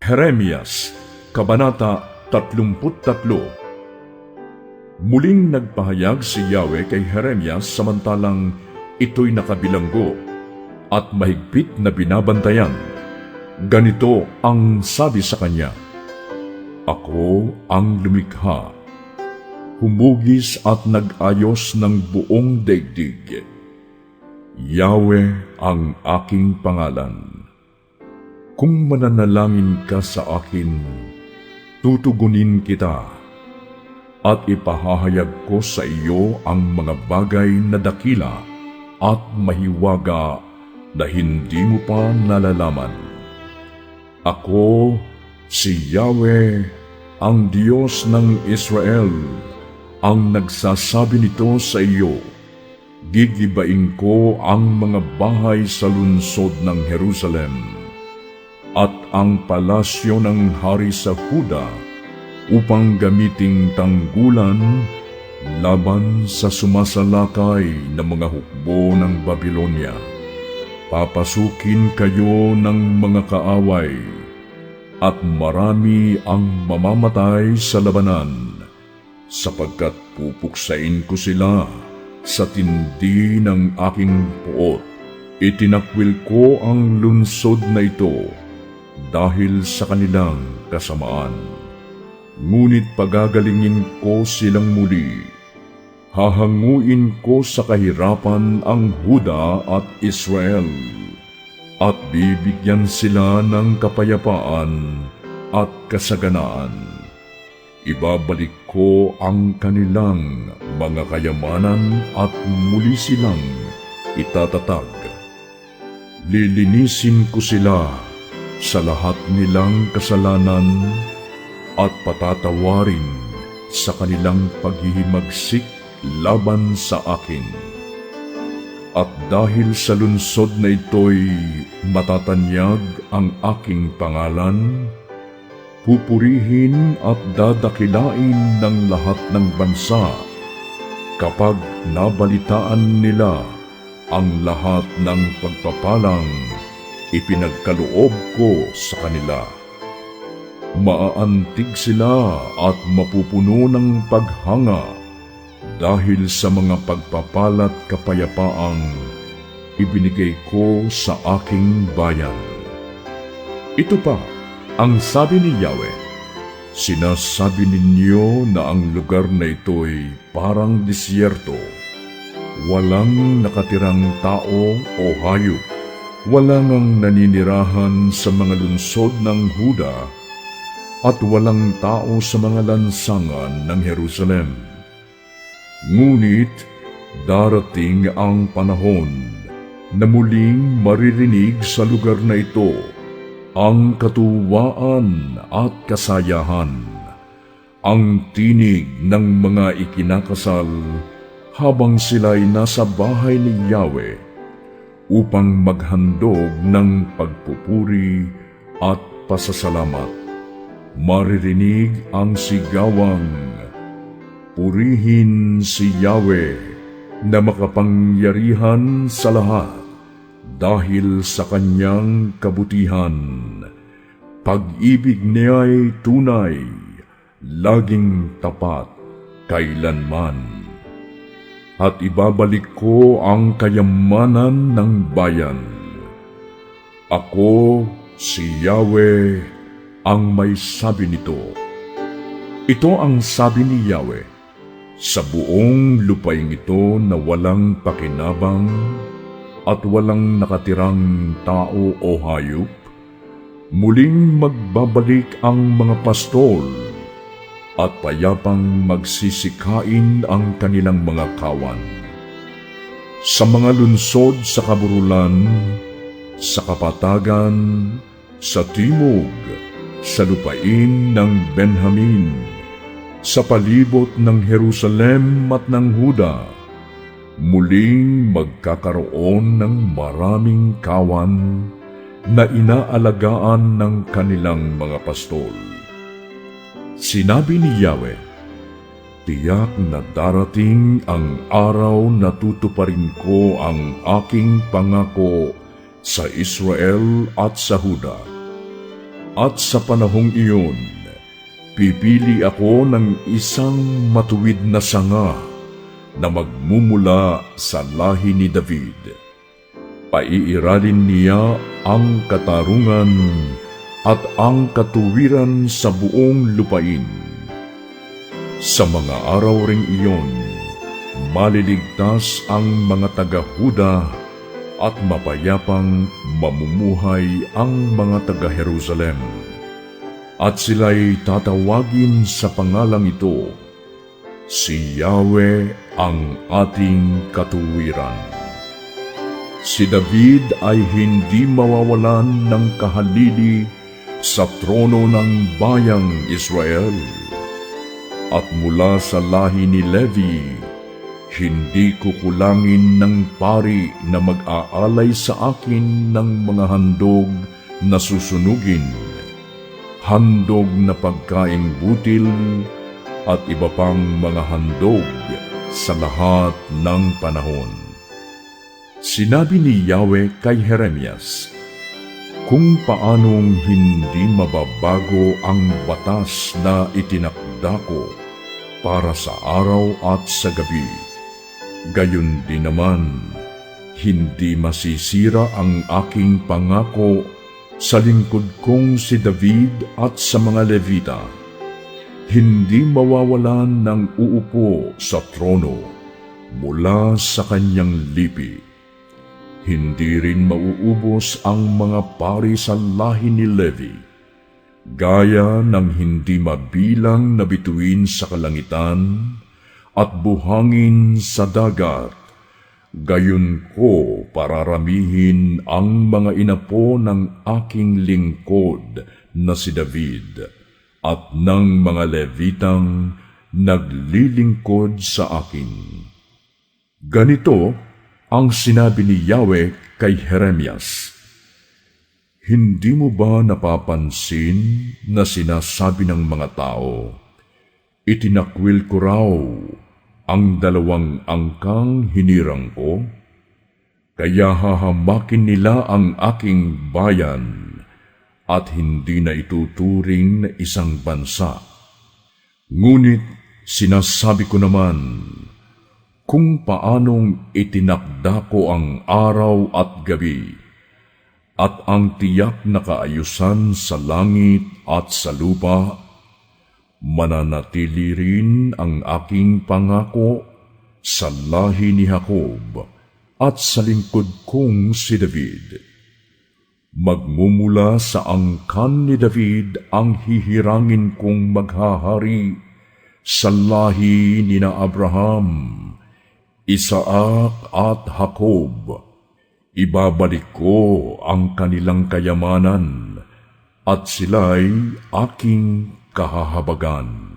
Jeremias, Kabanata 33. Muling nagpahayag si Yahweh kay Jeremias samantalang ito'y nakabilanggo at mahigpit na binabantayan. Ganito ang sabi sa kanya, "Ako ang lumikha, humugis at nag-ayos ng buong daigdig. Yahweh ang aking pangalan. Kung mananalangin ka sa akin, tutugunin kita at ipahahayag ko sa iyo ang mga bagay na dakila at mahiwaga na hindi mo pa nalalaman. Ako, si Yahweh, ang Diyos ng Israel, ang nagsasabi nito sa iyo. Gigibain ko ang mga bahay sa lungsod ng Jerusalem at ang palasyo ng hari sa Huda upang gamiting tanggulan laban sa sumasalakay na mga hukbo ng Babilonia. Papasukin kayo ng mga kaaway at marami ang mamamatay sa labanan, sapagkat pupuksain ko sila sa tindi ng aking puot. Itinakwil ko ang lungsod na ito dahil sa kanilang kasamaan. Ngunit pagagalingin ko silang muli. Hahanguin ko sa kahirapan ang Huda at Israel, at bibigyan sila ng kapayapaan at kasaganaan. Ibabalik ko ang kanilang mga kayamanan at muli silang itatatag. Lilinisin ko sila sa lahat nilang kasalanan at patatawarin sa kanilang paghihimagsik laban sa akin. At dahil sa lungsod na ito'y matatanyag ang aking pangalan, pupurihin at dadakilain ng lahat ng bansa kapag nabalitaan nila ang lahat ng pagpapalang ipinagkaloob ko sa kanila. Maaantig sila at mapupuno ng paghanga dahil sa mga pagpapala't kapayapaang ibinigay ko sa aking bayan." Ito pa ang sabi ni Yahweh, "Sinasabi ninyo na ang lugar na ito'y parang disyerto, walang nakatirang tao o hayop. Walang ang naninirahan sa mga lungsod ng Huda at walang tao sa mga lansangan ng Jerusalem. Ngunit darating ang panahon na muling maririnig sa lugar na ito ang katuwaan at kasayahan, ang tinig ng mga ikinakasal habang sila'y nasa bahay ni Yahweh upang maghandog ng pagpupuri at pasasalamat. Maririnig ang sigawang, 'Purihin si Yahweh na makapangyarihan sa lahat dahil sa kanyang kabutihan. Pag-ibig niya'y tunay, laging tapat kailanman. At ibabalik ko ang kayamanan ng bayan. Ako, si Yahweh, ang may sabi nito." Ito ang sabi ni Yahweh, "Sa buong lupaing ito na walang pakinabang at walang nakatirang tao o hayop, muling magbabalik ang mga pastol at payapang magsisikain ang kanilang mga kawan. Sa mga lunsod sa kaburulan, sa kapatagan, sa timog, sa lupain ng Benjamin, sa palibot ng Jerusalem at ng Huda, muling magkakaroon ng maraming kawan na inaalagaan ng kanilang mga pastol." Sinabi ni Yahweh, "Tiyak na darating ang araw na tutuparin ko ang aking pangako sa Israel at sa Huda. At sa panahong iyon, pipili ako ng isang matuwid na sanga na magmumula sa lahi ni David. Paiiralin niya ang katarungan at ang katuwiran sa buong lupain. Sa mga araw ring iyon, maliligtas ang mga taga-Huda at mapayapang mamumuhay ang mga taga-Jerusalem. At sila'y tatawagin sa pangalang ito, si Yahweh ang ating katuwiran. Si David ay hindi mawawalan ng kahalili sa trono ng bayang Israel. At mula sa lahi ni Levi, hindi kukulangin ng pari na mag-aalay sa akin ng mga handog na susunugin, handog na pagkaing butil at iba pang mga handog sa lahat ng panahon. Sinabi ni Yahweh kay Jeremias, kung paanong hindi mababago ang batas na itinakda ko para sa araw at sa gabi, gayon din naman, hindi masisira ang aking pangako sa lingkod kong si David at sa mga Levita. Hindi mawawalan ng uupo sa trono mula sa kanyang lipi. Hindi rin mauubos ang mga pari sa lahi ni Levi, gaya ng hindi mabilang na bituin sa kalangitan at buhangin sa dagat. Gayon ko pararamihin ang mga inapo ng aking lingkod na si David at ng mga Levitang naglilingkod sa akin. Ganito ang sinabi ni Yahweh kay Jeremias, hindi mo ba napapansin na sinasabi ng mga tao, itinakwil ko raw ang 2 angkang hinirang ko? Kaya hahamakin nila ang aking bayan at hindi na ituturing na isang bansa. Ngunit sinasabi ko naman, kung paanong itinakda ko ang araw at gabi, at ang tiyak na kaayusan sa langit at sa lupa, mananatili rin ang aking pangako sa lahi ni Jacob at sa lingkod kong si David. Magmumula sa angkan ni David ang hihirangin kong maghahari sa lahi ni na Abraham, Isaac at Jacob. Ibabalik ko ang kanilang kayamanan at sila'y aking kahahabagan.